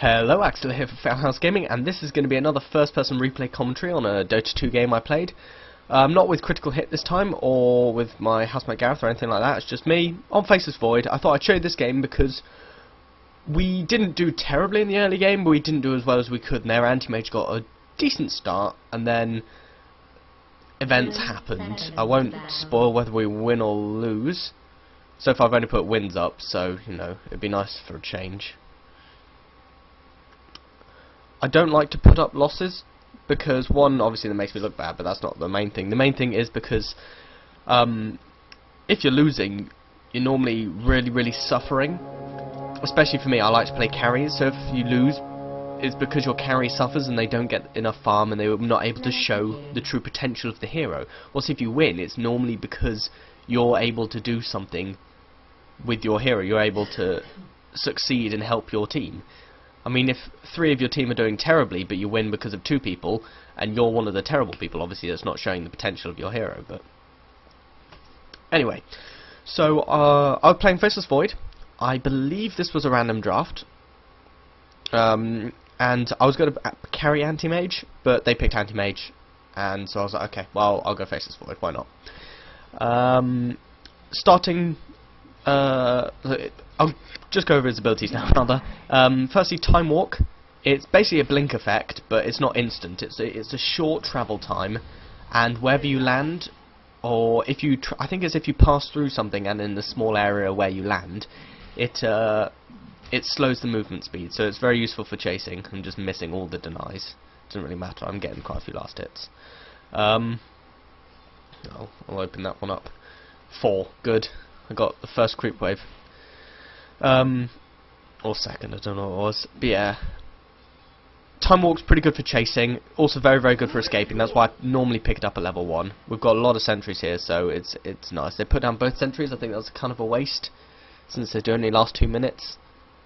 Hello, Axilla here for Faceless Gaming, and this is going to be another first-person replay commentary on a Dota 2 game I played. Not with Critical Hit this time, or with my housemate Gareth or anything like that. It's just me on Faceless Void. I thought I'd show you this game because we didn't do terribly in the early game, but we didn't do as well as we could, and their anti-mage got a decent start, and then events happened. I won't spoil whether we win or lose. So far I've only put wins up, so, you know, it'd be nice for a change. I don't like to put up losses because, one, obviously that makes me look bad, but that's not the main thing. The main thing is because if you're losing, you're normally really suffering. Especially for me, I like to play carries, so if you lose, it's because your carry suffers and they don't get enough farm and they're not able to show the true potential of the hero. Whilst if you win, it's normally because you're able to do something with your hero. You're able to succeed and help your team. I mean, if 3 of your team are doing terribly, but you win because of 2 people, and you're one of the terrible people, obviously that's not showing the potential of your hero, but... Anyway, so, I was playing Faceless Void. I believe this was a random draft. And I was going to carry anti-mage, but they picked anti-mage, and so I was like, okay, well, I'll go Faceless Void, why not? Starting... I'll just go over his abilities now, rather. Firstly, Time Walk. It's basically a blink effect, but it's not instant. It's a short travel time, and wherever you land, or if you, I think it's if you pass through something and in the small area where you land, it slows the movement speed. So it's very useful for chasing and just missing all the denies. Doesn't really matter. I'm getting quite a few last hits. I'll open that one up. 4, good. I got the first creep wave. Or second, I don't know what it was. But yeah. Time Walk's pretty good for chasing, also very good for escaping. That's why I normally pick it up at level 1. We've got a lot of sentries here, so it's nice. They put down both sentries. I think that's kind of a waste, since they do only last 2 minutes.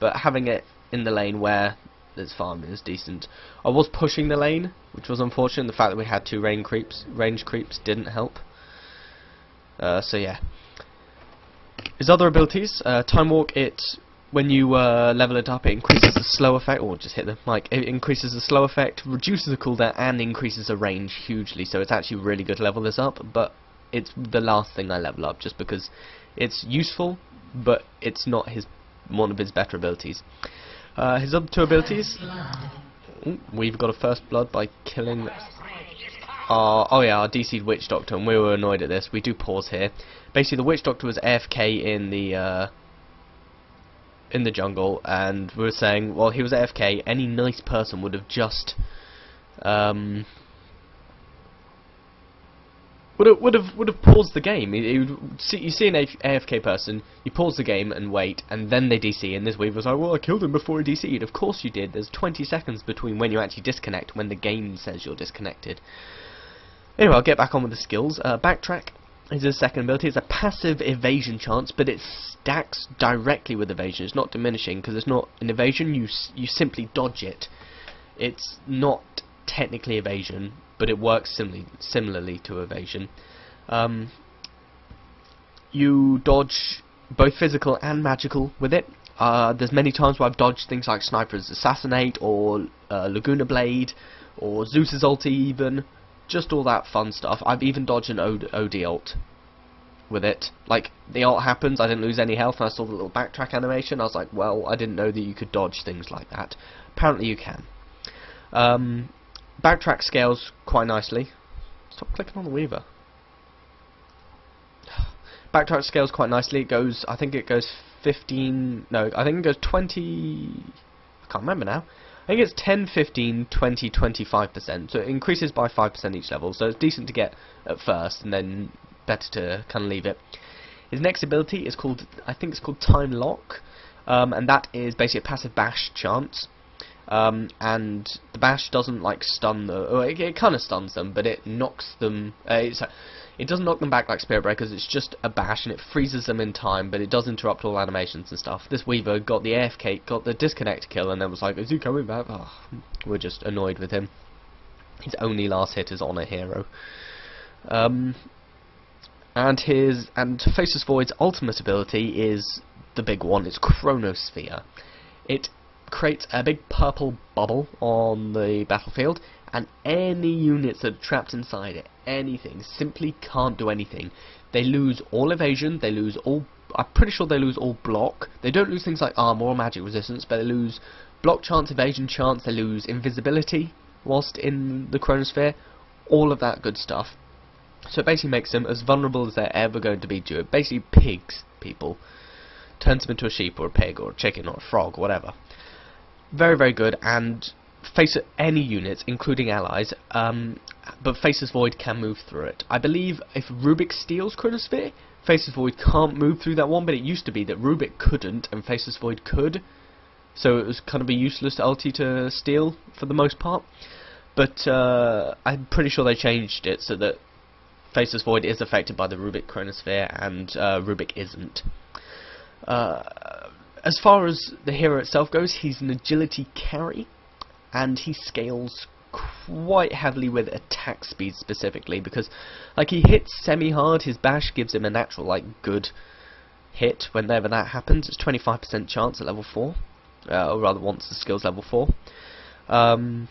But having it in the lane where there's farming is decent. I was pushing the lane, which was unfortunate. The fact that we had 2 range creeps didn't help. So yeah. His other abilities, Time Walk, when you level it up, it increases the slow effect, or just hit the mic, it increases the slow effect, reduces the cooldown, and increases the range hugely, so it's actually really good to level this up, but it's the last thing I level up, just because it's useful, but it's not one of his better abilities. His other 2 abilities, we've got a first blood by killing... our DC'd Witch Doctor, and we were annoyed at this. We do pause here. Basically, the Witch Doctor was AFK in the jungle, and we were saying, well, he was AFK. Any nice person would have just would have paused the game. You see an AFK person, you pause the game and wait, and then they DC. And this Weaver was like, well, I killed him before he DC'd. Of course you did. There's 20 seconds between when you actually disconnect, when the game says you're disconnected. Anyway, I'll get back on with the skills. Backtrack is his second ability. It's a passive evasion chance, but it stacks directly with evasion. It's not diminishing, because it's not an evasion, you simply dodge it. It's not technically evasion, but it works similarly to evasion. You dodge both physical and magical with it. There's many times where I've dodged things like Sniper's Assassinate, or Laguna Blade, or Zeus's ulti even. Just all that fun stuff. I've even dodged an OD ult with it. Like, the ult happens, I didn't lose any health, and I saw the little backtrack animation. I was like, well, I didn't know that you could dodge things like that. Apparently you can. Backtrack scales quite nicely. Stop clicking on the Weaver. Backtrack scales quite nicely. It goes, I think it goes 15... No, I think it goes 20... I can't remember now. I think it's 10, 15, 20, 25%, so it increases by 5% each level, so it's decent to get at first, and then better to kind of leave it. His next ability is called, I think it's called Time Lock, and that is basically a passive bash chance, and the bash doesn't like stun it kind of stuns them, but it knocks them, it doesn't knock them back like Spirit Breakers, it's just a bash, and it freezes them in time, but it does interrupt all animations and stuff. This Weaver got the AFK, got the disconnect kill, and then was like, is he coming back? Oh, we're just annoyed with him. His only last hit is on a hero. And Faceless Void's ultimate ability is the big one, it's Chronosphere. It creates a big purple bubble on the battlefield, and any units that are trapped inside it, anything, simply can't do anything. They lose all evasion, they lose all, I'm pretty sure they lose all block. They don't lose things like armor or magic resistance, but they lose block chance, evasion chance, they lose invisibility whilst in the chronosphere, all of that good stuff. So it basically makes them as vulnerable as they're ever going to be to it. Basically pigs people. Turns them into a sheep or a pig or a chicken or a frog or whatever. Very, very good, and face any units, including allies, but Faceless Void can move through it. I believe if Rubik steals Chronosphere, Faceless Void can't move through that one, but it used to be that Rubik couldn't and Faceless Void could, so it was kind of a useless ulti to steal for the most part. But I'm pretty sure they changed it so that Faceless Void is affected by the Rubik Chronosphere and Rubik isn't. As far as the hero itself goes, he's an agility carry, and he scales quite heavily with attack speed specifically, because like he hits semi-hard, his bash gives him a natural like good hit whenever that happens. It's 25% chance at level 4, or rather once the skill's level 4. And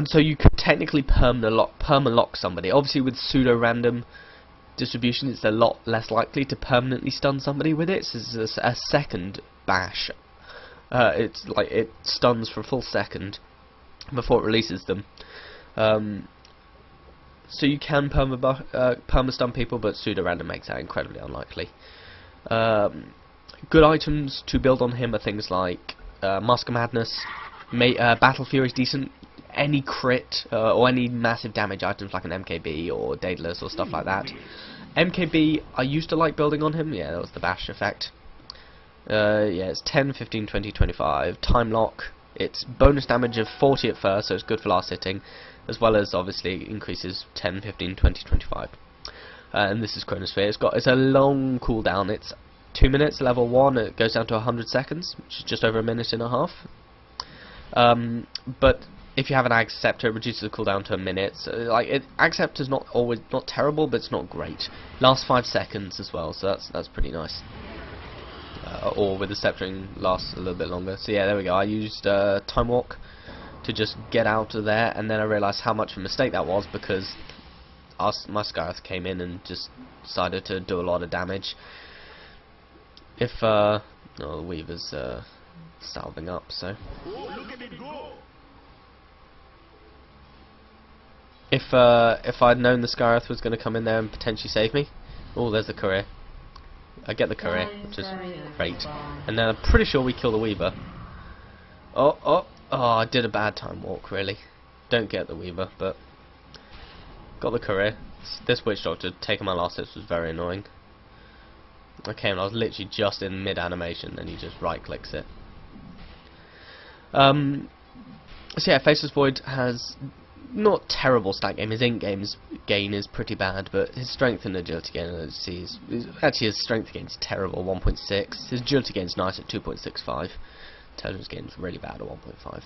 so you could technically perma-lock somebody. Obviously with pseudo-random distribution it's a lot less likely to permanently stun somebody with it. So it's a second bash. It's like it stuns for a full second before it releases them. So you can perma stun people, but pseudo random makes that incredibly unlikely. Good items to build on him are things like Mask of Madness, Battle Fury is decent. Any crit or any massive damage items like an MKB or Daedalus or stuff like that. MKB I used to like building on him. Yeah, that was the bash effect. Yeah, it's 10, 15, 20, 25. Time lock. It's bonus damage of 40 at first, so it's good for last hitting, as well as obviously increases 10, 15, 20, 25. And this is Chronosphere. It's a long cooldown. It's 2 minutes, level 1. It goes down to 100 seconds, which is just over a minute and a half. But if you have an Accept, it reduces the cooldown to a minute. So, Accept is not terrible, but it's not great. Lasts 5 seconds as well, so that's pretty nice. Or with the Sceptering lasts a little bit longer. So yeah, there we go. I used Time Walk to just get out of there, and then I realised how much of a mistake that was, because my Skyearth came in and just decided to do a lot of damage. If the Weaver's salving up, so if I'd known the Skyearth was going to come in there and potentially save me, oh, there's the courier. I get the courier, which is great. And then I'm pretty sure we kill the Weaver. Oh, I did a bad Time Walk, really. Don't get the Weaver, but got the courier. This Witch Doctor taking my last hits was very annoying. Okay, and I was literally just in mid-animation, and he just right-clicks it. So yeah, Faceless Void has not terrible stat game. His int gain is pretty bad, but his strength and agility gain, actually his strength gain is terrible, 1.6. His agility gain is nice at 2.65. Intelligence gain is really bad at 1.5.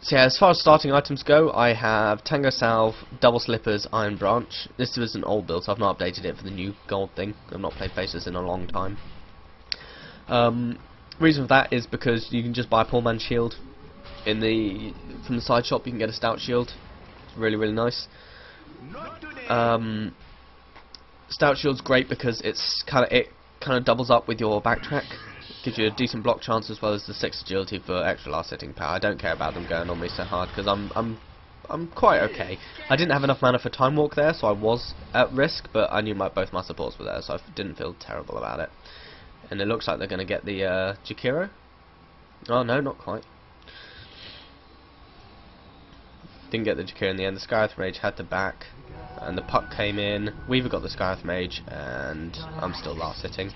So yeah, as far as starting items go, I have Tango Salve, Double Slippers, Iron Branch. This was an old build, so I've not updated it for the new gold thing. I've not played Faceless in a long time. Reason for that is because you can just buy a Poor Man's Shield. From the side shop you can get a Stout Shield. It's really, really nice. Stout Shield's great because it kind of doubles up with your backtrack. Gives you a decent block chance as well as the 6 agility for extra last hitting power. I don't care about them going on me so hard because I'm quite okay. I didn't have enough mana for Time Walk there, so I was at risk, but I knew both my supports were there, so I didn't feel terrible about it. And it looks like they're going to get the Jakiro. Oh no, not quite. Didn't get the Jakiro in the end. The Skyearth Mage had to back, and the Puck came in. Weaver got the Skyearth Mage, and I'm still last hitting.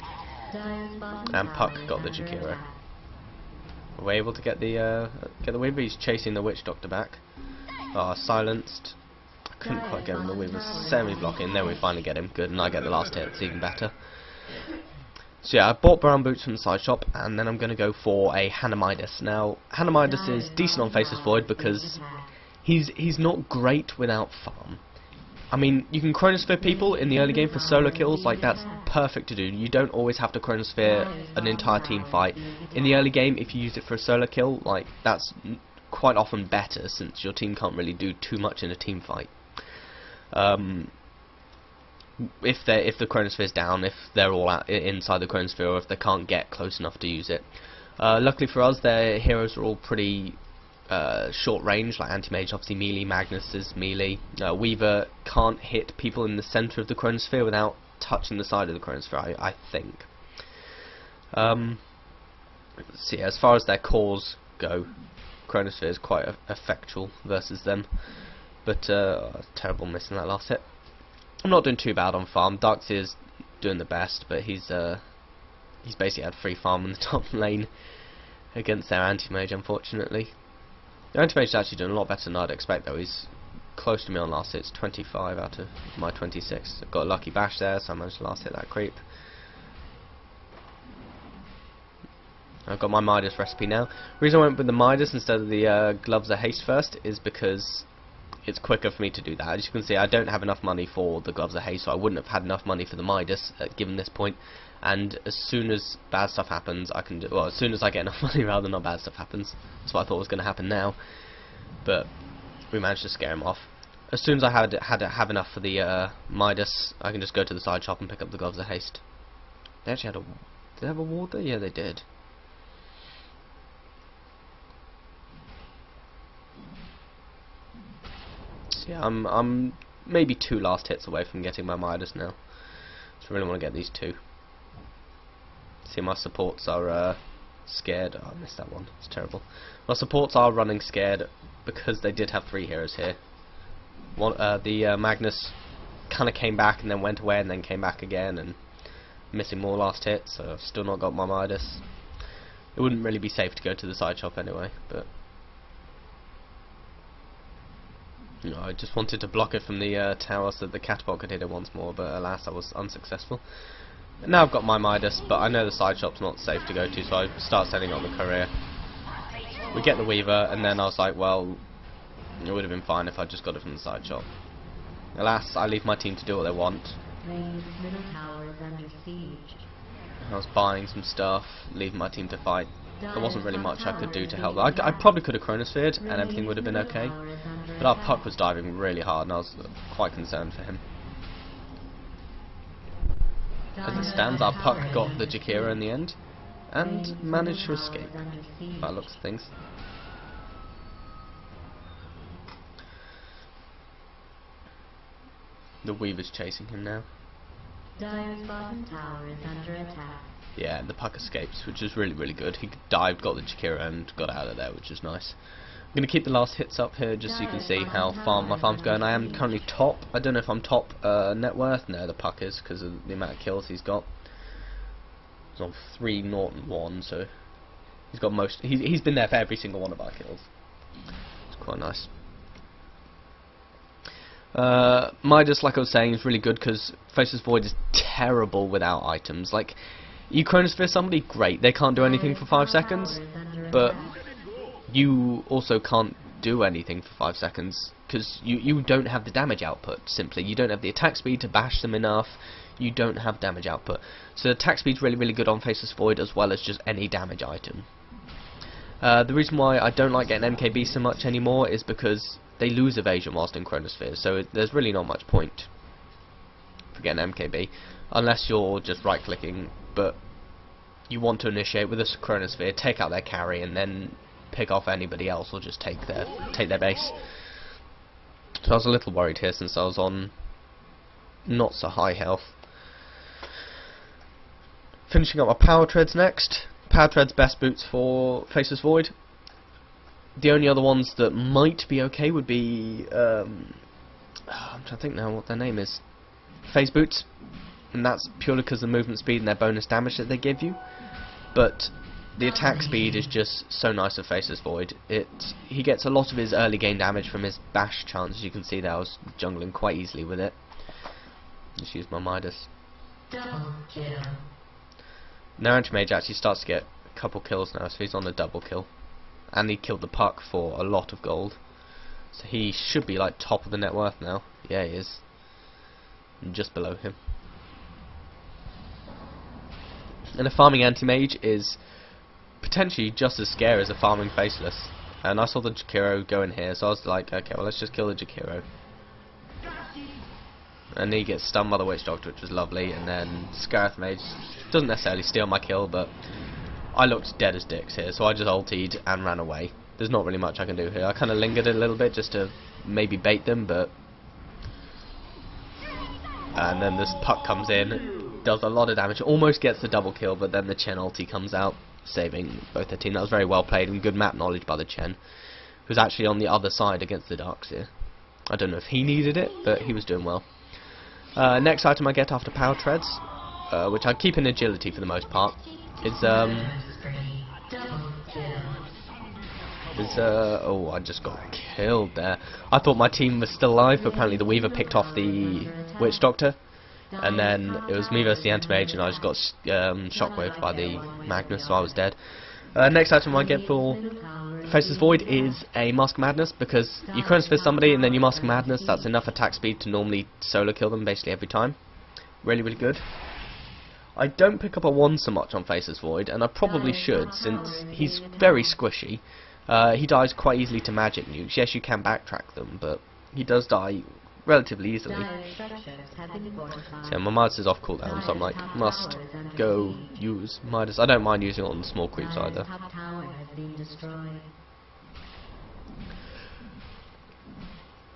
And Puck got the Jakiro. We're able to get the Weaver. He's chasing the Witch Doctor back. Silenced. I couldn't quite get him. The Weaver's semi-blocking. There we finally get him. Good, and I get the last hit. It's even better. So yeah, I bought Brown Boots from the side shop, and then I'm going to go for a Hanamidas. Now, Hanamidas is decent on Faceless Void because he's not great without farm. I mean, you can chronosphere people in the early game for solo kills, like that's perfect to do. You don't always have to chronosphere an entire team fight. In the early game, if you use it for a solo kill, like that's quite often better, since your team can't really do too much in a team fight. If the chronosphere's down, if they're all inside the chronosphere, or if they can't get close enough to use it. Luckily for us, their heroes are all pretty short range, like Anti-Mage obviously melee, Magnus is melee. Weaver can't hit people in the center of the chronosphere without touching the side of the chronosphere, I think. Let's see, as far as their cores go, chronosphere is quite effectual versus them. But terrible missing that last hit. I'm not doing too bad on farm. Darkseer's doing the best, but he's basically had free farm in the top lane against their Anti-Mage, unfortunately. The Anti-Mage is actually doing a lot better than I'd expect, though. He's close to me on last hits, 25 out of my 26. I've got a lucky bash there, so I managed to last hit that creep. I've got my Midas recipe now. The reason I went with the Midas instead of the Gloves of Haste first is because it's quicker for me to do that. As you can see, I don't have enough money for the Gloves of Haste, so I wouldn't have had enough money for the Midas given this point. And as soon as bad stuff happens, I can do, well, as soon as I get enough money rather than not bad stuff happens. That's what I thought was going to happen now, but we managed to scare him off. As soon as I have enough for the Midas, I can just go to the side shop and pick up the Gloves of Haste. They actually had a, did they have a ward there? Yeah, they did. So yeah, I'm maybe 2 last hits away from getting my Midas now. So I really want to get these 2. See, my supports are scared. Oh, I missed that one. It's terrible. My supports are running scared because they did have 3 heroes here. One, the Magnus kind of came back and then went away and then came back again, and missing more last hits, so I've still not got my Midas. It wouldn't really be safe to go to the side shop anyway, but you know, I just wanted to block it from the tower so that the catapult could hit it once more, but alas, I was unsuccessful. Now I've got my Midas, but I know the side shop's not safe to go to, so I start sending on the courier. We get the Weaver, and then I was like, well, it would have been fine if I just got it from the side shop. Alas, I leave my team to do what they want. I was buying some stuff, leaving my team to fight. There wasn't really much I could do to help. I probably could have chronosphered, and everything would have been okay. But our puck was diving really hard, and I was quite concerned for him. As it stands, our puck got the Jakira in the end, and managed to escape, by the looks of things. The Weaver's chasing him now. Dire's bottom tower is under attack. Yeah, the puck escapes, which is really, really good. He dived, got the Jakira, and got out of there, which is nice. I'm going to keep the last hits up here just so you can see how my farm's going. I am currently top. I don't know if I'm top net worth. No, the puck is, because of the amount of kills he's got. He's on 3-0-1, so he's got most. He's been there for every single one of our kills. It's quite nice. Midas, like I was saying, is really good because Faceless Void is terrible without items. Like, you chronosphere somebody, great. They can't do anything for 5 seconds, but you also can't do anything for 5 seconds because you don't have the damage output. Simply, you don't have the attack speed to bash them enough. You don't have damage output. So attack speed's really, really good on Faceless Void, as well as just any damage item. The reason why I don't like getting MKB so much anymore is because they lose evasion whilst in chronosphere, so there's really not much point for getting MKB unless you're just right clicking, but you want to initiate with a chronosphere, take out their carry, and then pick off anybody else or just take their base. So I was a little worried here since I was on not so high health. Finishing up my power treads next. Power treads, best boots for Faceless Void. The only other ones that might be okay would be I'm trying to think now what their name is. Phase boots, and that's purely because of the movement speed and their bonus damage that they give you. But the attack speed is just so nice with Faceless Void. He gets a lot of his early game damage from his bash chance. As you can see there, I was jungling quite easily with it. Just use my Midas. Now Anti-Mage actually starts to get a couple kills now, so he's on a double kill. And he killed the puck for a lot of gold. So he should be like top of the net worth now. Yeah, he is. and just below him. And a farming anti-mage is potentially just as scary as a farming faceless. And I saw the Jakiro go in here, so I was like, okay, well let's just kill the Jakiro. And he gets stunned by the Witch Doctor, which was lovely, and then Scarith Mage doesn't necessarily steal my kill, but I looked dead as dicks here, so I just ultied and ran away. There's not really much I can do here. I kind of lingered a little bit just to maybe bait them, but... And then this puck comes in, does a lot of damage, almost gets the double kill, but then the Chen ulti comes out, saving both their team. That was very well played and good map knowledge by the Chen, who's actually on the other side against the Darks here. I don't know if he needed it, but he was doing well. Next item I get after Power Treads, which I keep in agility for the most part, is oh, I just got killed there. I thought my team was still alive, but apparently the Weaver picked off the Witch Doctor, and then it was me versus the Anti-Mage, and I just got shockwaved by the Magnus, so I was dead. Next item I get for Faceless Void is a Mask of Madness, because you Chronos Fist somebody and then you Mask of Madness. That's enough attack speed to normally solo kill them basically every time. Really, really good. I don't pick up a 1 so much on Faceless Void, and I probably should, since he's very squishy. He dies quite easily to magic nukes. Yes, you can backtrack them, but he does die relatively easily. So yeah, my Midas is off cooldown, so I'm like, must go use Midas. I don't mind using it on the small creeps either.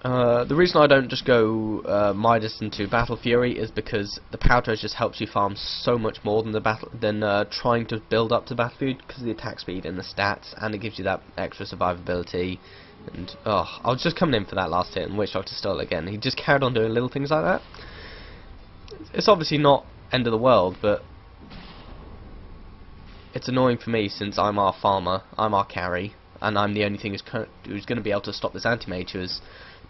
The reason I don't just go Midas into Battle Fury is because the Power Treads just helps you farm so much more than trying to build up to Battle Fury, because of the attack speed and the stats, and it gives you that extra survivability. And I was just coming in for that last hit, and Witch Doctor stole it again. He just carried on doing little things like that. It's obviously not end of the world, but it's annoying for me since I'm our farmer, I'm our carry, and I'm the only thing who's going to be able to stop this anti-mage, who has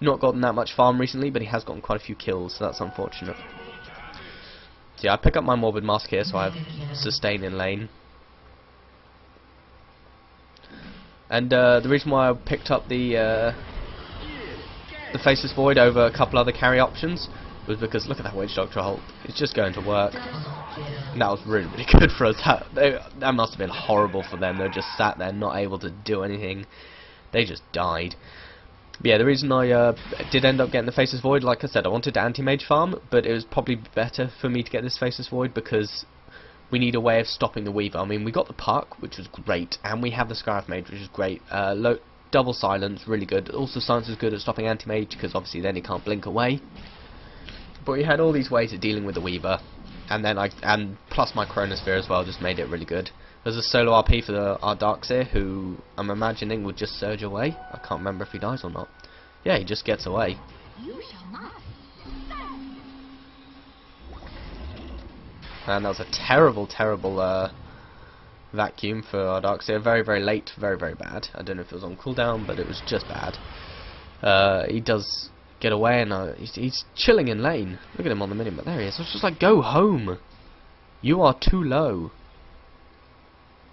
not gotten that much farm recently, but he has gotten quite a few kills, so that's unfortunate. So yeah, I pick up my Morbid Mask here, so I have sustain in lane. And the reason why I picked up the Faceless Void over a couple other carry options was because look at that Witch Doctor ult. It's just going to work. And that was really, really good for us. That must have been horrible for them. They just sat there not able to do anything. They just died. But yeah, the reason I did end up getting the Faceless Void, like I said, I wanted to anti-mage farm, but it was probably better for me to get this Faceless Void because we need a way of stopping the Weaver. I mean, we got the puck, which was great, and we have the Scarif Mage, which is great. Double silence, really good. Also, silence is good at stopping anti-mage, because obviously then he can't blink away. But we had all these ways of dealing with the Weaver, and then plus my Chronosphere as well just made it really good. There's a solo RP for our Darkseer, who I'm imagining would just surge away. I can't remember if he dies or not. Yeah, he just gets away. You shall not. And that was a terrible, terrible vacuum for our Darkseer. Very, very late, very, very bad. I don't know if it was on cooldown, but it was just bad. He does get away, and he's chilling in lane. Look at him on the minimap. There he is. I was just like, go home. You are too low.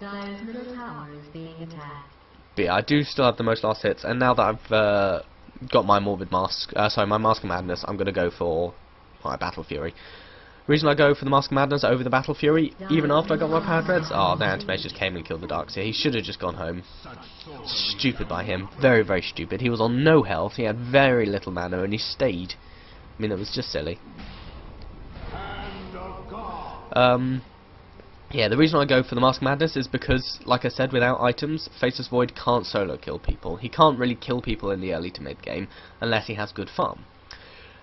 Dire's middle tower is being attacked. But yeah, I do still have the most last hits, and now that I've got my Morbid Mask, my Mask of Madness, I'm going to go for my Battle Fury. The reason I go for the Mask of Madness over the Battle Fury, even after I got my Power Treads, the Anti-Mage just came and killed the Darkseer. He should have just gone home. Stupid by him. Very, very stupid. He was on no health, he had very little mana, and he stayed. I mean, it was just silly. Yeah, the reason I go for the Mask of Madness is because, like I said, without items, Faceless Void can't solo kill people. He can't really kill people in the early to mid game unless he has good farm.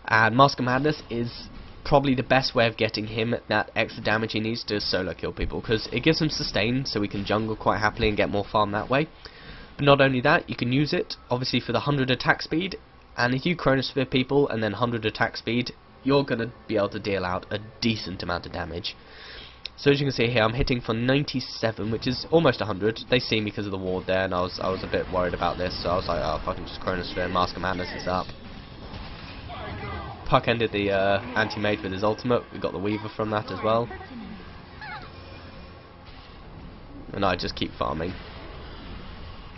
And Mask of Madness is probably the best way of getting him that extra damage he needs to solo kill people, because it gives him sustain, so he can jungle quite happily and get more farm that way. But not only that, you can use it obviously for the 100 attack speed, and if you Chronosphere people and then 100 attack speed, you're going to be able to deal out a decent amount of damage. So as you can see here, I'm hitting for 97, which is almost 100. They see me because of the ward there, and I was a bit worried about this, so I was like, oh, if I can just Chronosphere and Mask of Madness is up. Puck ended the anti-mage with his ultimate. We got the Weaver from that as well. And I just keep farming.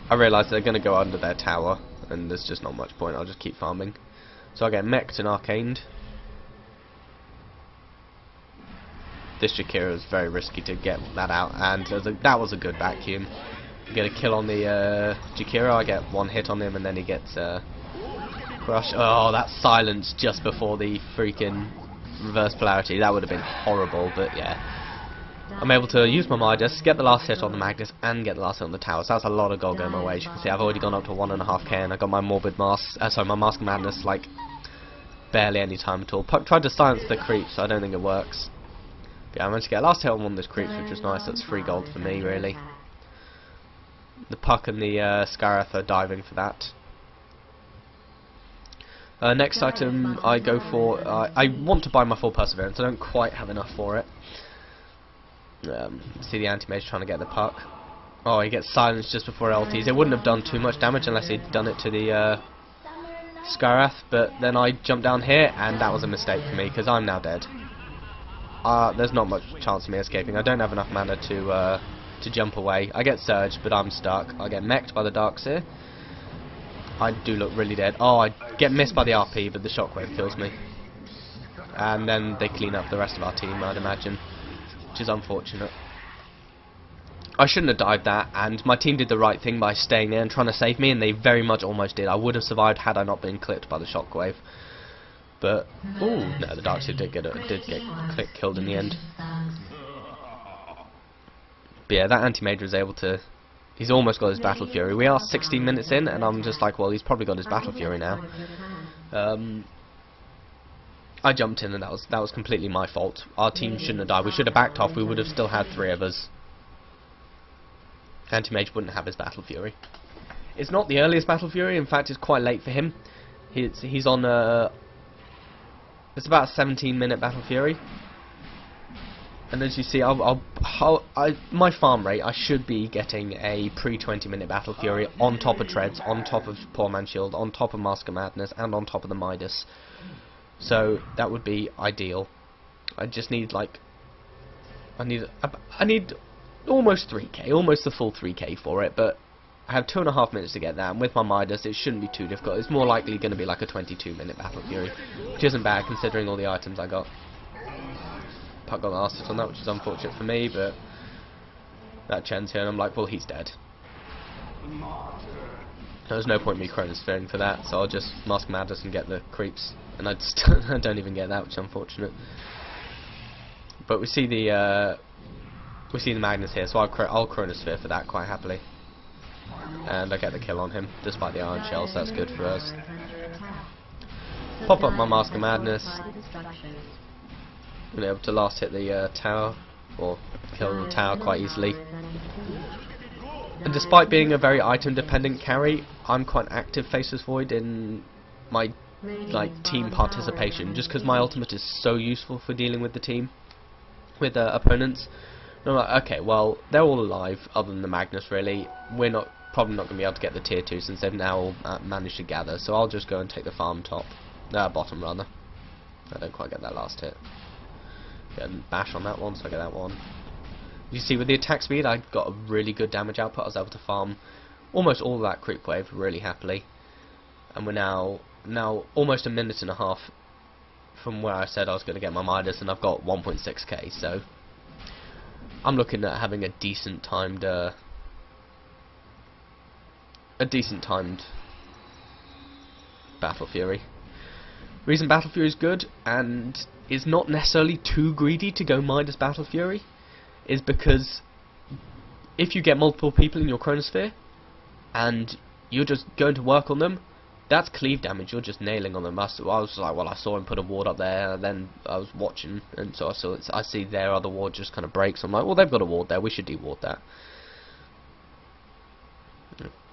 I realise they're going to go under their tower, and there's just not much point. I'll just keep farming. So I get mech'd and arcaned. this Jakira was very risky to get that out, and that was a good vacuum. Get a kill on the Jakira, I get one hit on him, and then he gets crushed. Oh, that silence just before the freaking reverse polarity, that would have been horrible, but yeah. I'm able to use my Midas, get the last hit on the Magnus, and get the last hit on the tower, so that's a lot of gold going my way. As you can see, I've already gone up to 1.5k, and I got my Morbid Mask, my Mask of Madness, like, barely any time at all. Puck tried to silence the creeps, so I don't think it works. But yeah, I managed to get a last hit on one of those creeps, which was nice. That's 3 gold for me, really. The Puck and the Scarith are diving for that. Next item I go for, I want to buy my full Perseverance, I don't quite have enough for it. See the anti-mage trying to get the Puck. Oh, he gets silenced just before LTs. It wouldn't have done too much damage unless he'd done it to the Scarith, but then I jumped down here, and that was a mistake for me, because I'm now dead. There's not much chance of me escaping. I don't have enough mana to jump away. I get surged, but I'm stuck. I get mech'd by the Darkseer. I do look really dead. Oh, I get missed by the RP, but the shockwave kills me. And then they clean up the rest of our team, I'd imagine, which is unfortunate. I shouldn't have died that, and my team did the right thing by staying there and trying to save me, and they very much almost did. I would have survived had I not been clipped by the shockwave. But ooh, no, the Darkseer did get killed in the end. But yeah, that anti-mage was able to. He's almost got his Battle Fury. We are 16 minutes in, and I'm just like, well, he's probably got his Battle Fury now. I jumped in, and that was completely my fault. Our team shouldn't have died. We should have backed off. We would have still had 3 of us. Anti-mage wouldn't have his Battle Fury. It's not the earliest Battle Fury. In fact, it's quite late for him. He's on it's about a 17-minute Battle Fury. And as you see, my farm rate, I should be getting a pre-20-minute Battle Fury on top of Treads, on top of Poor Man's Shield, on top of Mask of Madness, and on top of the Midas. So that would be ideal. I just need like, I need almost 3k, almost the full 3k for it, but I have 2.5 minutes to get that, and with my Midas it shouldn't be too difficult. It's more likely going to be like a 22-minute Battle Fury, which isn't bad considering all the items I got. Puck got the last hit on that, which is unfortunate for me, but that Chen's here, and I'm like, well, he's dead. There's no point in me chronosphering for that, so I'll just Mask Madness and get the creeps, and I don't even get that, which is unfortunate. But we see the Magnus here, so I'll chronosphere for that quite happily, and I get the kill on him despite the iron shell, so that's good for us. Pop up my Mask of Madness. Been able to last hit the tower, or kill the tower quite easily. And despite being a very item dependent carry, I'm quite active Faceless Void in my team participation, just because my ultimate is so useful for dealing with the team, with opponents. And I'm like, okay, well, they're all alive other than the Magnus really. We're probably not going to be able to get the tier 2 since they've now managed to gather, so I'll just go and take the farm bottom rather. I don't quite get that last hit. Get a bash on that one, so I get that one. You see, with the attack speed, I got a really good damage output. I was able to farm almost all of that creep wave really happily, and we're now almost a minute and a half from where I said I was going to get my Midas, and I've got 1.6k. So I'm looking at having a decent timed Battle Fury. Reason Battle Fury is good and is not necessarily too greedy to go Midas Battle Fury is because if you get multiple people in your chronosphere and you're just going to work on them, that's cleave damage. You're just nailing on them. I was like, well, I saw him put a ward up there, and then I was watching, and so I see their other ward just kind of breaks. I'm like, well, they've got a ward there. We should de-ward that.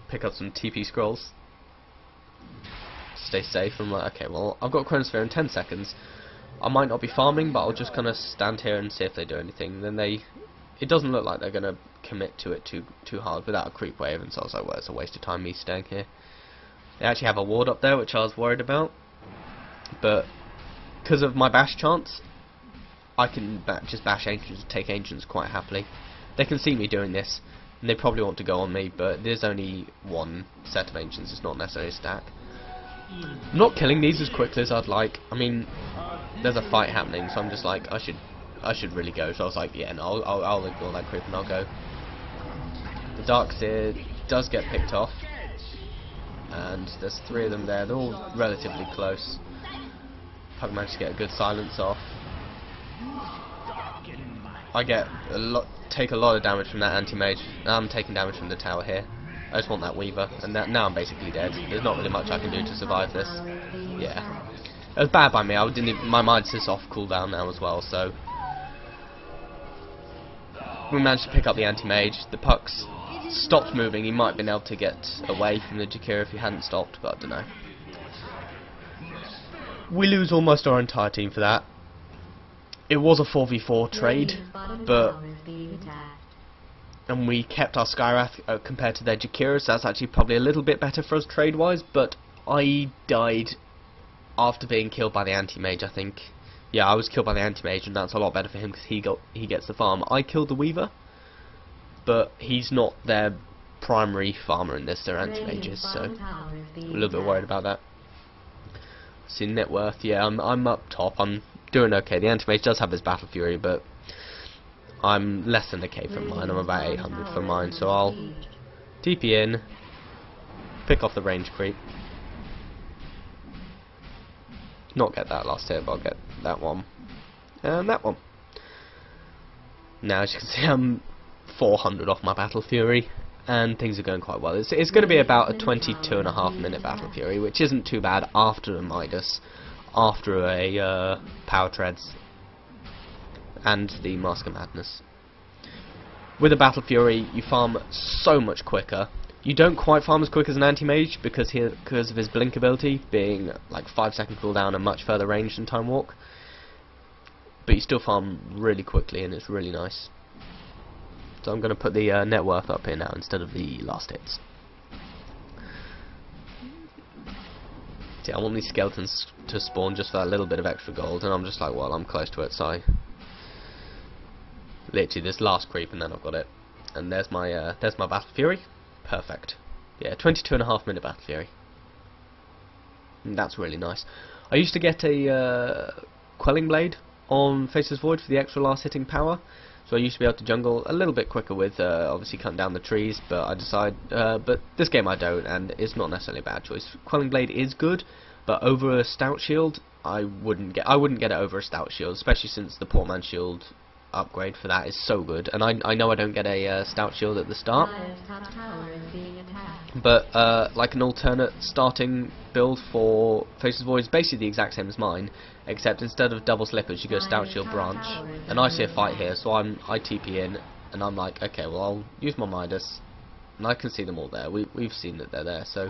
Pick up some TP scrolls. Stay safe. I'm like, okay, well, I've got chronosphere in 10 seconds. I might not be farming, but I'll just kind of stand here and see if they do anything. Then it doesn't look like they're going to commit to it too hard without a creep wave, and so I was like, well, it's a waste of time me staying here. They actually have a ward up there, which I was worried about, but because of my bash chance, I can just bash ancients and take ancients quite happily. They can see me doing this, and they probably want to go on me, but there's only one set of ancients, it's not necessarily a stack. I'm not killing these as quickly as I'd like. I mean, there's a fight happening, so I'm just like, I I should really go. So I was like, yeah, no, I'll ignore that creep and I'll go. The Darkseer does get picked off, and there's 3 of them there. They're all relatively close. Puck managed to get a good silence off. I take a lot of damage from that anti-mage. Now I'm taking damage from the tower here. I just want that Weaver, and now I'm basically dead. There's not really much I can do to survive this. Yeah, it was bad by me. I didn't even, my mind's just off cooldown now as well, so we managed to pick up the anti-mage. The Puck's stopped moving. He might have been able to get away from the Jakira if he hadn't stopped, but I don't know. We lose almost our entire team for that. It was a 4v4 trade, but and we kept our Skywrath compared to their Jakira, so that's actually probably a little bit better for us trade-wise, but I died after being killed by the anti-mage, I think. Yeah, I was killed by the anti-mage, and that's a lot better for him because he gets the farm. I killed the Weaver, but he's not their primary farmer in this, they're anti-mages, so I'm a little bit worried about that. See, net worth, yeah, I'm up top, I'm doing okay. The anti-mage does have his Battle Fury, but I'm less than a K from mine. I'm about 800 for mine, so I'll TP in, pick off the range creep. Not get that last hit, but I'll get that one. And that one. Now, as you can see, I'm 400 off my Battle Fury, and things are going quite well. It's going to be about a 22.5 minute Battle Fury, which isn't too bad after a Midas, after a Power Treads, and the Mask of Madness. With a Battle Fury, you farm so much quicker. You don't quite farm as quick as an anti-mage because of his blink ability being like 5-second cooldown and much further range than Time Walk. But you still farm really quickly and it's really nice. So I'm going to put the net worth up here now instead of the last hits. See, I want these skeletons to spawn just for that little bit of extra gold, and I'm just like, well, I'm close to it, so literally this last creep and then I've got it. And there's my Battle Fury. Perfect. Yeah, 22.5 minute Battle Fury. And that's really nice. I used to get a Quelling Blade on Faceless Void for the extra last hitting power, so I used to be able to jungle a little bit quicker with obviously cutting down the trees, but I decided, but this game I don't, and it's not necessarily a bad choice. Quelling Blade is good, but over a Stout Shield, I wouldn't get it over a Stout Shield, especially since the Portman Shield upgrade for that is so good, and I know I don't get a Stout Shield at the start, but like an alternate starting build for Faceless Void is basically the exact same as mine, except instead of double slippers you go Stout Shield Branch, and I see a fight here, so I TP in, and I'm like, okay, well I'll use my Midas, and I can see them all there, we've seen that they're there, so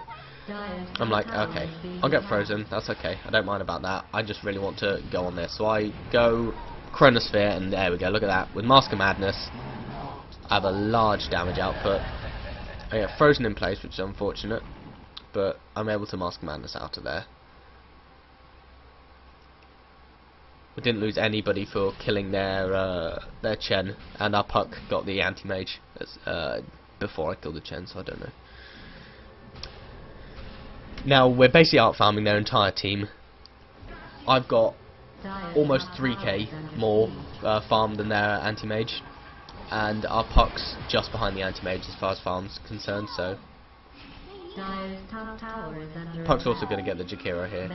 I'm like, okay, I'll get frozen, that's okay, I don't mind about that, I just really want to go on this, so I go Chronosphere, and there we go, look at that, with Mask of Madness, I have a large damage output, I get frozen in place, which is unfortunate, but I'm able to Mask of Madness out of there. We didn't lose anybody for killing their Chen, and our Puck got the anti-mage before I killed the Chen, so I don't know. Now, we're basically out-farming their entire team. I've got almost 3k more farm than their anti-mage, and our Puck's just behind the anti-mage as far as farm's concerned, so Puck's also going to get the Jakira here.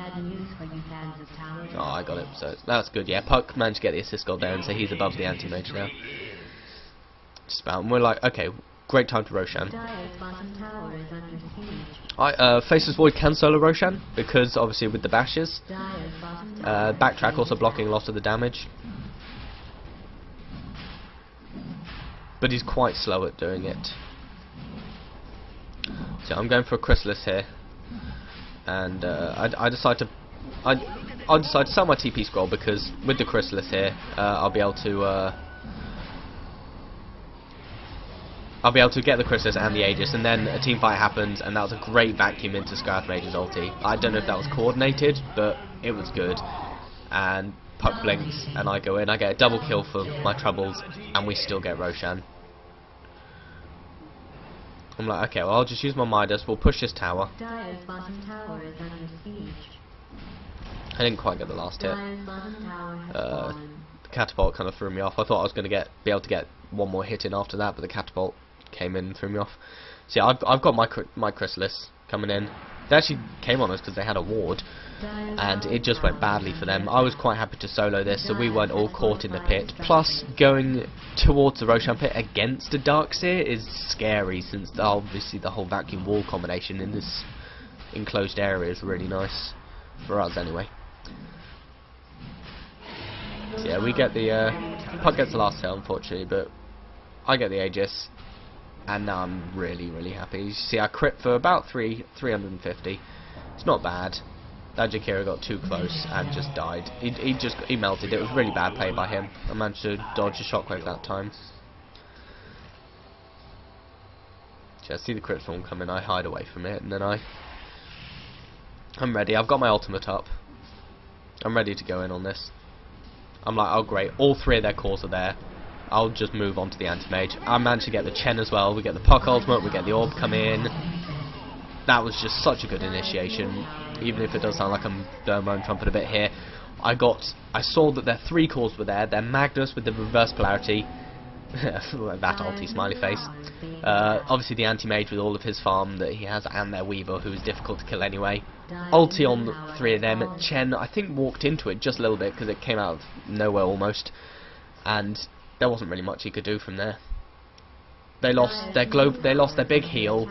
Oh, I got it, so that's good. Yeah, Puck managed to get the assist goal there, and so he's above the anti-mage now. Just about, and we're like, okay, great time to Roshan. Faceless Void can solo Roshan, because obviously with the bashes. Backtrack also blocking a lot of the damage. But he's quite slow at doing it. So I'm going for a Chrysalis here. And I decide to sell my TP scroll, because with the Chrysalis here, I'll be able to get the Chrysalis and the Aegis, and then a team fight happens, and that was a great vacuum into Skywrath Mage's ulti. I don't know if that was coordinated, but it was good. And Puck blinks, and I go in, I get a double kill for my troubles, and we still get Roshan. I'm like, okay, well I'll just use my Midas, we'll push this tower. I didn't quite get the last hit. catapult kind of threw me off. I thought I was going to be able to get one more hit in after that, but the catapult came in and threw me off. So yeah, I've got my Chrysalis coming in. They actually came on us because they had a ward, and it just went badly for them. I was quite happy to solo this, so we weren't all caught in the pit. Plus, going towards the Roshan pit against a Darkseer is scary, since obviously the whole vacuum wall combination in this enclosed area is really nice for us anyway. So yeah, we get the Puck gets the last tail unfortunately, but I get the Aegis, and now I'm really happy. You see, I crit for about 350. It's not bad. That Jakiro got too close and just died. He melted. It was really bad play by him. I managed to dodge a shockwave that time. Just see the crit storm coming. I hide away from it, and then I'm ready. I've got my ultimate up. I'm ready to go in on this. I'm like, oh great, all three of their cores are there. I'll just move on to the anti-mage. I managed to get the Chen as well. We get the Puck ultimate, we get the orb come in. That was just such a good initiation, even if it does sound like I'm blowing my own trumpet a bit here. I saw that their three cores were there. Their Magnus with the reverse polarity, that ulti smiley face. Obviously the anti-mage with all of his farm that he has, and their Weaver, who is difficult to kill anyway. Ulti on the three of them. Chen, I think, walked into it just a little bit because it came out of nowhere almost, and there wasn't really much he could do from there. They lost their big heal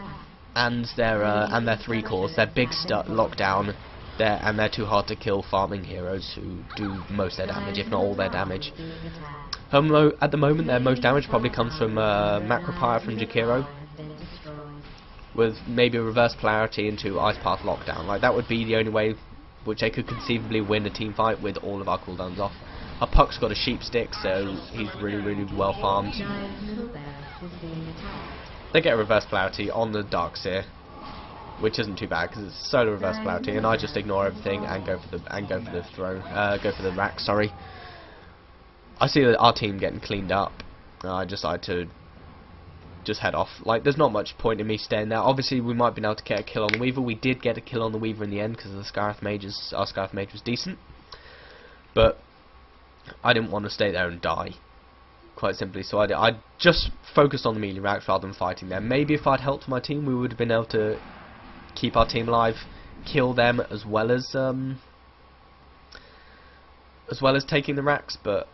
and their three cores, their big lockdown, and they're too hard to kill farming heroes who do most of their damage, if not all their damage. At the moment, their most damage probably comes from Macropyre from Jakiro, with maybe a reverse polarity into Ice Path lockdown. Like, that would be the only way which they could conceivably win a team fight with all of our cooldowns off. Our Puck's got a sheep stick, so he's really well farmed. They get a reverse polarity on the Darkseer, which isn't too bad because it's solo reverse polarity, and I just ignore everything and go for the rack. Sorry. I see that our team getting cleaned up. I decide to just head off. Like, there's not much point in me staying there. Obviously, we might be able to get a kill on the Weaver. We did get a kill on the Weaver in the end because the Scarif Mages, our Scarif Mage was decent, but I didn't want to stay there and die, quite simply. So I just focused on the melee racks rather than fighting them. Maybe if I'd helped my team, we would have been able to keep our team alive, kill them as well as taking the racks. But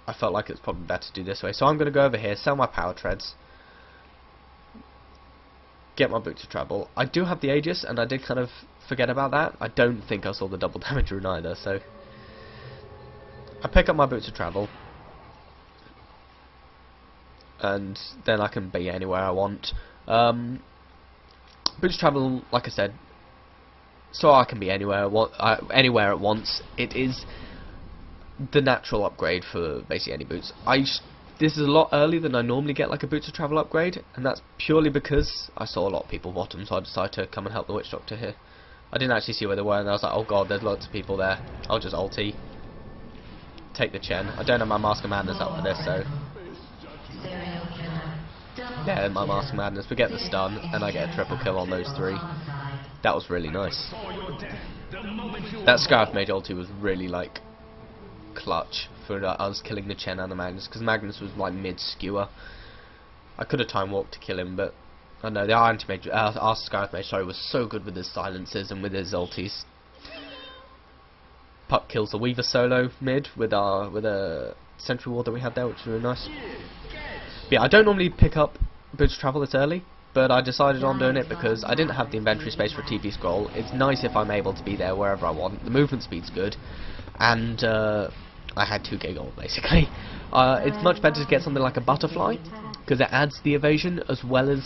I felt like it's probably better to do this way. So I'm going to go over here, sell my power treads, get my boots of travel. I do have the Aegis, and I did kind of forget about that. I don't think I saw the double damage rune either, so I pick up my boots of travel, and then I can be anywhere I want. Boots of travel, like I said, so I can be anywhere at once. It is the natural upgrade for basically any boots. This is a lot earlier than I normally get like a boots of travel upgrade, and that's purely because I saw a lot of people bottom, so I decided to come and help the Witch Doctor here. I didn't actually see where they were, and I was like, oh god, there's lots of people there. I'll just ulti, take the Chen. I don't have my Mask of Madness up for this, so yeah, my Mask of Madness. We get the stun, and I get a triple kill on those three. That was really nice. That Scarif Mage ulti was really like clutch for us killing the Chen and the Magnus, because Magnus was like mid-skewer. I could have time walked to kill him, but I know the anti-mage, our Scarif Mage, sorry, was so good with his silences and with his ultis. Puck kills the Weaver solo mid with a sentry ward that we had there, which was really nice. But yeah, I don't normally pick up boots of travel this early, but I decided on doing it because I didn't have the inventory space for a TP scroll. It's nice if I'm able to be there wherever I want. The movement speed's good, and I had 2k gold basically. It's much better to get something like a butterfly, because it adds the evasion as well as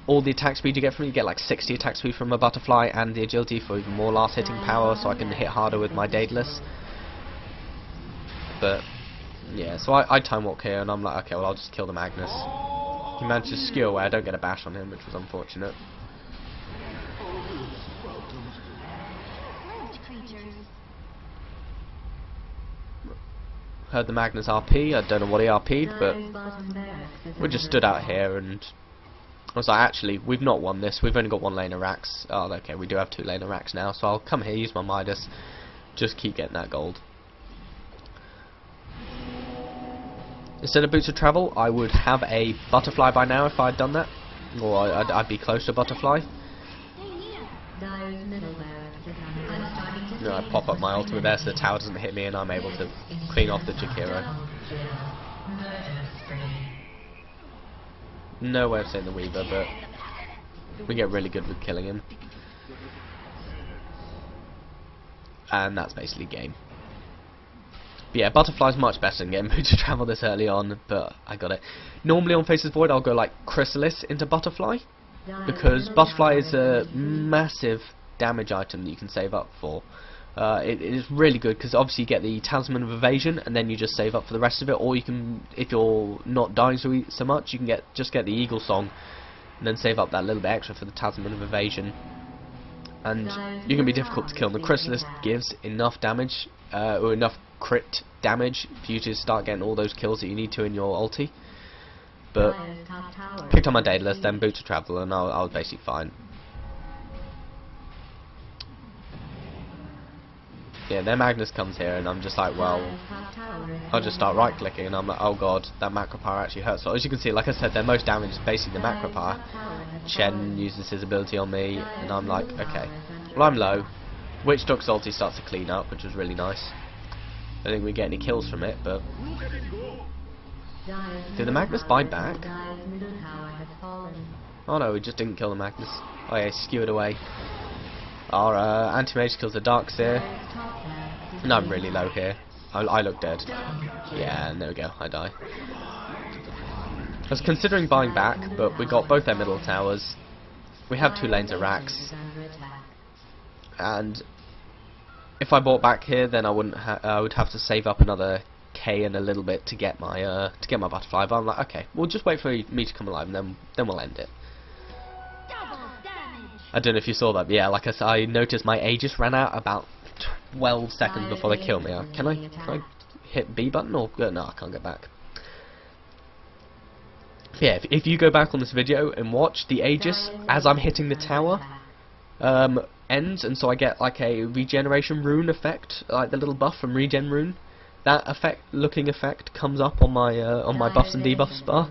all the attack speed you get from it. You get like 60 attack speed from a butterfly, and the agility for even more last hitting power, so I can hit harder with my Daedalus. But yeah, so I time walk here, and I'm like, okay, well I'll just kill the Magnus. He managed to skew away. I don't get a bash on him, which was unfortunate. Heard the Magnus RP. I don't know what he RP'd, but we just stood out here, and I was like, actually, we've not won this. We've only got one lane of racks. Oh, okay, we do have 2 lane of racks now, so I'll come here, use my Midas, just keep getting that gold. Instead of boots of travel, I would have a butterfly by now if I'd done that, or I'd be close to butterfly. No, I pop up my ultimate there so the tower doesn't hit me and I'm able to clean off the Jakiro. No way of saying the Weaver, but we get really good with killing him. And that's basically game. But yeah, Butterfly's much better than getting boots of travel this early on, but I got it. Normally on Faceless Void I'll go like Chrysalis into Butterfly, because Butterfly is a massive damage item that you can save up for. It is really good because obviously you get the Talisman of Evasion and then you just save up for the rest of it, or you can, if you're not dying so much, you can just get the Eagle Song and then save up that little bit extra for the Talisman of Evasion. And you can be difficult to kill, and the Chrysalis gives enough damage, or enough crit damage for you to start getting all those kills that you need to in your ulti. But picked up my Daedalus, then Boots of Travel, and I was basically fine. Yeah, then Magnus comes here, and I'm just like, well, I'll just start right clicking, and I'm like, oh god, that macro power actually hurts. So as you can see, like I said, their most damage is basically the macro power. Chen uses his ability on me, and I'm like, okay, well I'm low. Witch Doc's ulti starts to clean up, which was really nice. I don't think we get any kills from it, but did the Magnus buy back? Oh no, we just didn't kill the Magnus. Oh yeah, skewered away. Our anti-mage kills the Darkseer. And I'm really low here. I look dead. Yeah, and there we go, I die. I was considering buying back, but we got both their middle towers. We have 2 lanes of racks. And if I bought back here, then I would have to save up another K and a little bit to get my butterfly. But I'm like, okay, we'll just wait for me to come alive, and then we'll end it. I don't know if you saw that, but yeah, like I said, I noticed my Aegis ran out about 12 seconds before they kill me. Can I hit B button, or no, I can't get back. Yeah, if you go back on this video and watch, the Aegis, as I'm hitting the tower, ends, and so I get like a regeneration rune effect, like the little buff from regen rune. That looking effect comes up on my buffs and debuffs bar,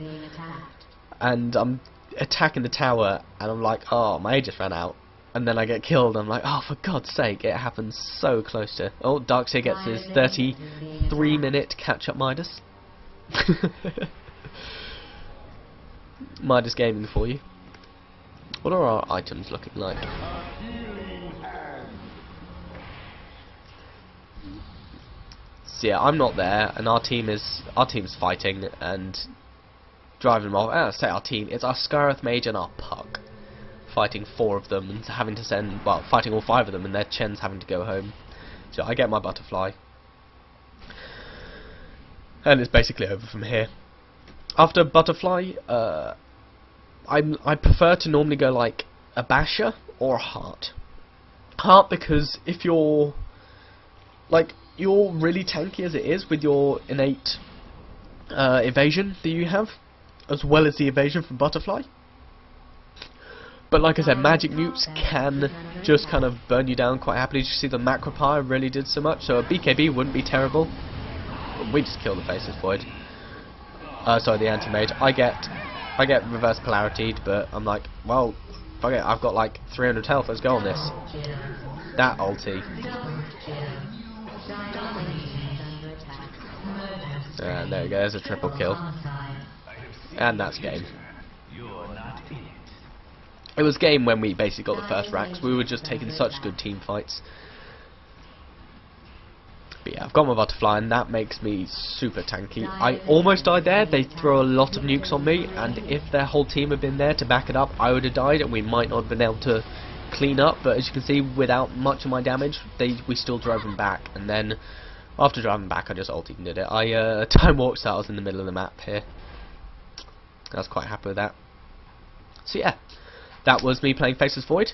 and I'm attacking the tower, and I'm like, oh, my Aegis ran out, and then I get killed. I'm like, oh, for God's sake, it happens so close to. Oh, Darkseer gets his 33-minute catch-up Midas. Midas gaming for you. What are our items looking like? So yeah, I'm not there, and our team's fighting and driving them off. I say our team, it's our Scarith Mage and our Puck fighting 4 of them and having to send, well, fighting all 5 of them, and their Chen's having to go home. So I get my butterfly, and it's basically over from here. After butterfly, I prefer to normally go like a basher or a heart. Heart because if you're really tanky as it is with your innate evasion that you have, as well as the evasion from butterfly. But like I said, magic nukes can just kind of burn you down quite happily. You see the macro power really did so much, so a BKB wouldn't be terrible. We just kill the Faceless Void. Sorry, the anti-mage. I get reverse polarity'd, but I'm like, well, fuck it, I've got like 300 health, let's go on this. That ulti. And there we go, there's a triple kill. And that's game. It was game when we basically got the first racks. We were just taking such good team fights. But yeah, I've got my butterfly, and that makes me super tanky. I almost died there. They throw a lot of nukes on me, and if their whole team had been there to back it up, I would have died, and we might not have been able to clean up. But as you can see, without much of my damage, we still drove them back. And then, after driving back, I just ulted and did it. I time walked, so I was in the middle of the map here. I was quite happy with that. So yeah, that was me playing Faceless Void.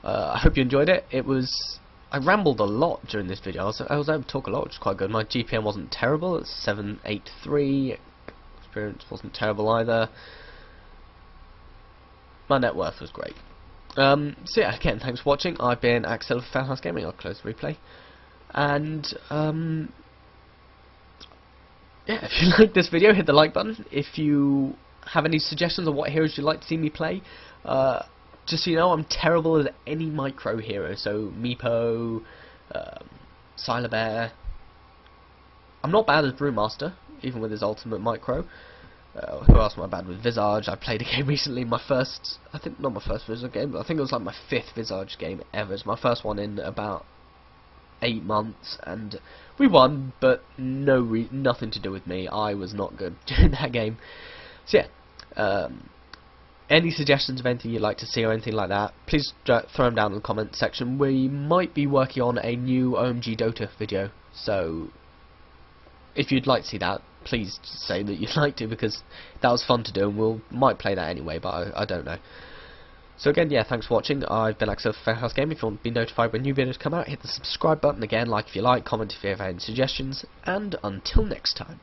I hope you enjoyed it. I rambled a lot during this video. I was able to talk a lot, which is quite good. My GPM wasn't terrible. It's 783. Experience wasn't terrible either. My net worth was great. So yeah, again, thanks for watching. I've been Axilla for Fairhouse Gaming. I'll close the replay. And yeah, if you like this video, hit the like button. If you have any suggestions on what heroes you'd like to see me play, just so you know, I'm terrible as any micro hero. So Meepo, Sylar. I'm not bad as Brewmaster, even with his ultimate micro. Who else am I bad with? Visage. I played a game recently, my first, I think not my first Visage game, but I think it was like my 5th Visage game ever. It's my first one in about 8 months, and we won, but nothing to do with me. I was not good during that game. So yeah, any suggestions of anything you'd like to see or anything like that, please throw them down in the comment section. We might be working on a new OMG Dota video, so if you'd like to see that, please say that you'd like to, because that was fun to do, and might play that anyway, but I don't know. So again, yeah, thanks for watching. I've been Axilla for Faceless Gaming. If you want to be notified when new videos come out, hit the subscribe button again, like if you like, comment if you have any suggestions, and until next time.